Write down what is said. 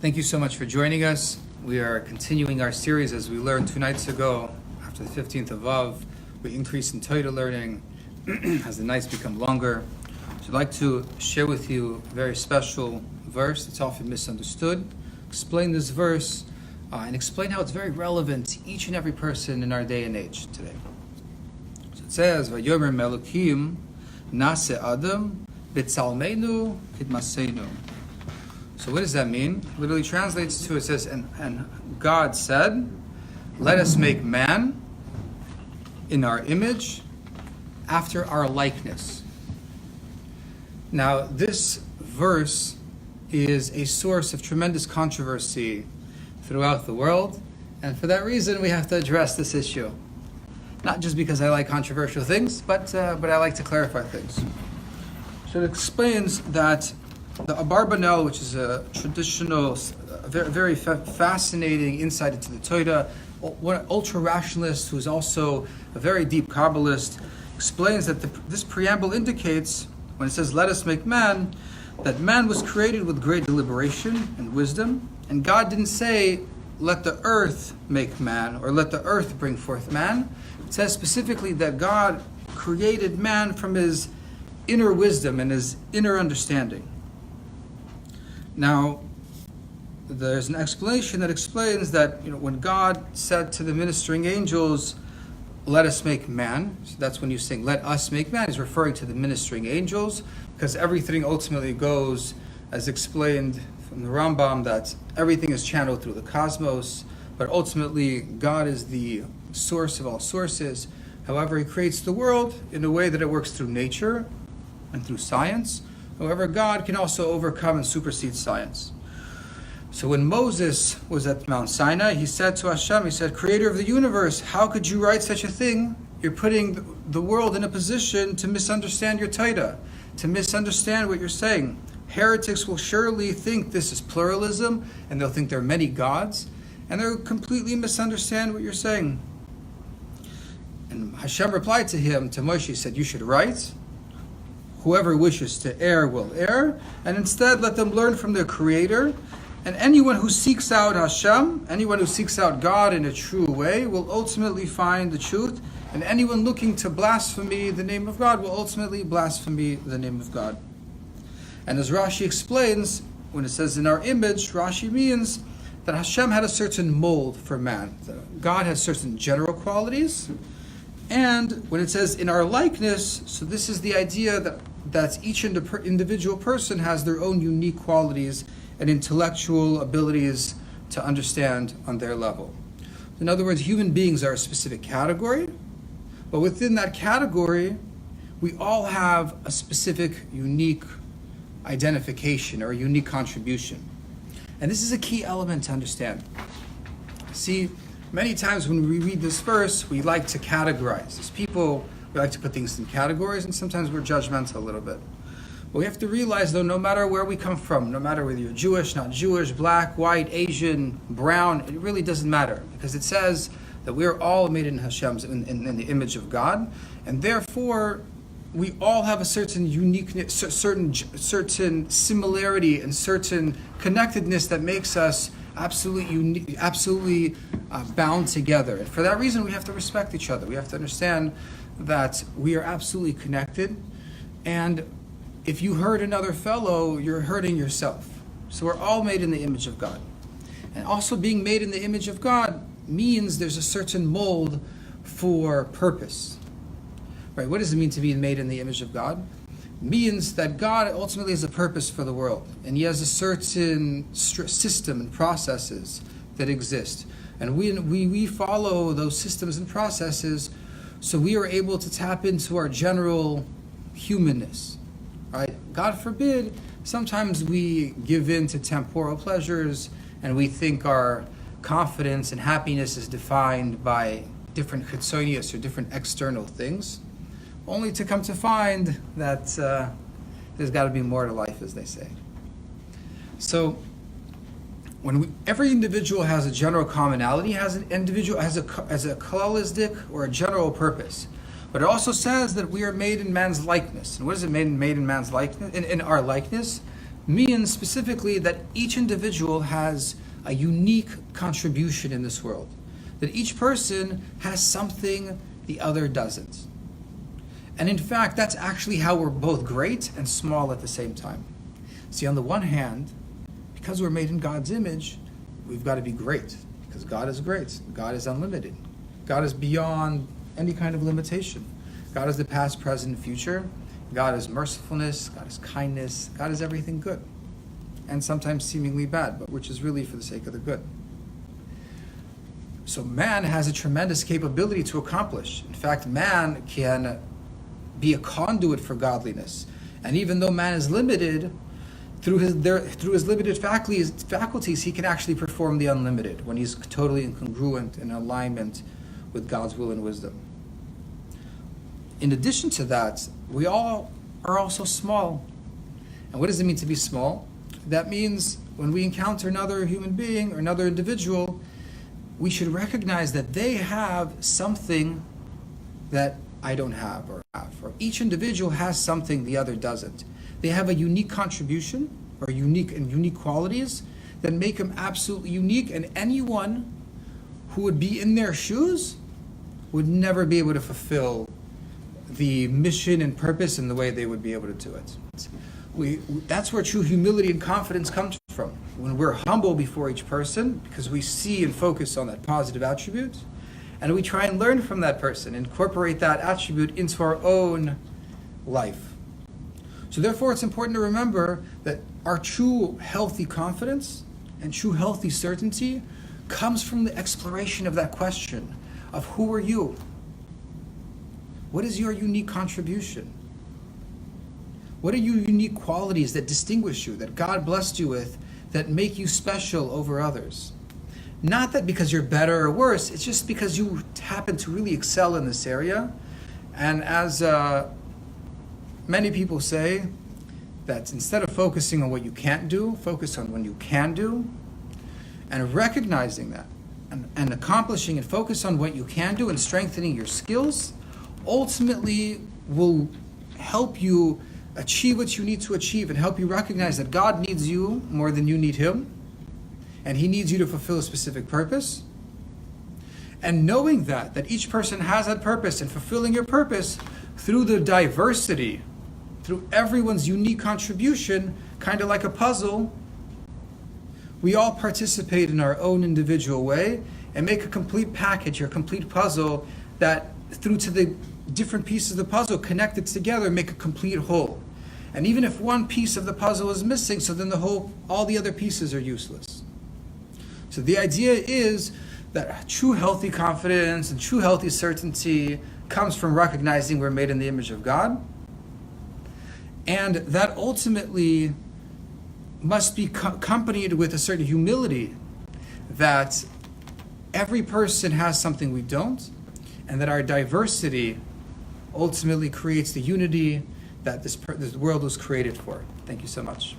Thank you so much for joining us. We are continuing our series as we learned 2 nights ago. After the 15th of Av, we increase in Torah learning as the nights become longer. So I'd like to share with you a very special verse that's often misunderstood. Explain this verse and explain how it's very relevant to each and every person in our day and age today. So it says, "Vayomer Melukim Nase Adam B'Tzalmeinu Kidmaseinu." So what does that mean? It literally translates to, it says, and God said, "Let us make man in our image, after our likeness." Now, this verse is a source of tremendous controversy throughout the world, and for that reason, we have to address this issue. Not just because I like controversial things, but I like to clarify things. So it explains that the Abarbanel, which is a traditional, very fascinating insight into the Torah, one ultra-rationalist who's also a very deep Kabbalist, explains that this preamble indicates, when it says, "Let us make man," that man was created with great deliberation and wisdom, and God didn't say, "Let the earth make man," or "Let the earth bring forth man." It says specifically that God created man from his inner wisdom and his inner understanding. Now, there's an explanation that explains that when God said to the ministering angels, "Let us make man," so that's when you sing, "Let us make man," he's referring to the ministering angels, because everything ultimately goes, as explained from the Rambam, that everything is channeled through the cosmos, but ultimately God is the source of all sources. However, he creates the world in a way that it works through nature and through science. However, God can also overcome and supersede science. So when Moses was at Mount Sinai, he said to Hashem, he said, "Creator of the universe, how could you write such a thing? You're putting the world in a position to misunderstand your Torah, to misunderstand what you're saying. Heretics will surely think this is pluralism, and they'll think there are many gods, and they'll completely misunderstand what you're saying." And Hashem replied to him, to Moshe, he said, "You should write. Whoever wishes to err will err, and instead let them learn from their Creator. And anyone who seeks out Hashem, anyone who seeks out God in a true way, will ultimately find the truth. And anyone looking to blaspheme the name of God will ultimately blaspheme the name of God." And as Rashi explains, when it says "in our image," Rashi means that Hashem had a certain mold for man. God has certain general qualities. And when it says "in our likeness," so this is the idea that each individual person has their own unique qualities and intellectual abilities to understand on their level. In other words, human beings are a specific category, but within that category, we all have a specific, unique identification or a unique contribution. And this is a key element to understand. See, many times when we read this verse, we like to categorize. As people, we like to put things in categories, and sometimes we're judgmental a little bit. But we have to realize, though, no matter where we come from, no matter whether you're Jewish, not Jewish, black, white, Asian, brown, it really doesn't matter, because it says that we are all made in Hashem's, in the image of God, and therefore we all have a certain uniqueness, certain similarity, and certain connectedness that makes us absolutely unique, absolutely bound together. And for that reason, we have to respect each other. We have to understand that we are absolutely connected, and if you hurt another fellow, you're hurting yourself. So we're all made in the image of God. And also being made in the image of God means there's a certain mold for purpose. Right? What does it mean to be made in the image of God? It means that God ultimately has a purpose for the world, and he has a certain system and processes that exist. And we follow those systems and processes, so we are able to tap into our general humanness. Right? God forbid, sometimes we give in to temporal pleasures, and we think our confidence and happiness is defined by different chitzonius or different external things, only to come to find that there's got to be more to life, as they say. So, every individual has a general commonality, has a kabbalistic or a general purpose. But it also says that we are made in man's likeness. And what does it mean, made in man's likeness? In our likeness means specifically that each individual has a unique contribution in this world. That each person has something the other doesn't. And in fact, that's actually how we're both great and small at the same time. See, on the one hand, because we're made in God's image, we've got to be great, because God is great. God is unlimited. God is beyond any kind of limitation. God is the past, present, and future. God is mercifulness. God is kindness. God is everything good. And sometimes seemingly bad, but which is really for the sake of the good. So man has a tremendous capability to accomplish. In fact, man can be a conduit for godliness. And even though man is limited, through his limited faculties, he can actually perform the unlimited when he's totally incongruent in alignment with God's will and wisdom. In addition to that, we all are also small. And what does it mean to be small? That means when we encounter another human being or another individual, we should recognize that they have something that I don't have or have. Or each individual has something the other doesn't. They have a unique contribution or unique qualities that make them absolutely unique, and anyone who would be in their shoes would never be able to fulfill the mission and purpose in the way they would be able to do it. That's where true humility and confidence comes from. When we're humble before each person, because we see and focus on that positive attribute, and we try and learn from that person, incorporate that attribute into our own life. So therefore, it's important to remember that our true healthy confidence and true healthy certainty comes from the exploration of that question of who are you? What is your unique contribution? What are your unique qualities that distinguish you, that God blessed you with, that make you special over others? Not that because you're better or worse, it's just because you happen to really excel in this area. And as many people say, that instead of focusing on what you can't do, focus on what you can do, and recognizing that, and accomplishing and focus on what you can do and strengthening your skills, ultimately will help you achieve what you need to achieve and help you recognize that God needs you more than you need Him, and He needs you to fulfill a specific purpose. And knowing that each person has that purpose, and fulfilling your purpose through the diversity, through everyone's unique contribution, kind of like a puzzle, we all participate in our own individual way and make a complete package or complete puzzle that through to the different pieces of the puzzle connected together make a complete whole. And even if one piece of the puzzle is missing, so then all the other pieces are useless. So the idea is that true healthy confidence and true healthy certainty comes from recognizing we're made in the image of God. And that ultimately must be accompanied with a certain humility that every person has something we don't, and that our diversity ultimately creates the unity that this world was created for. Thank you so much.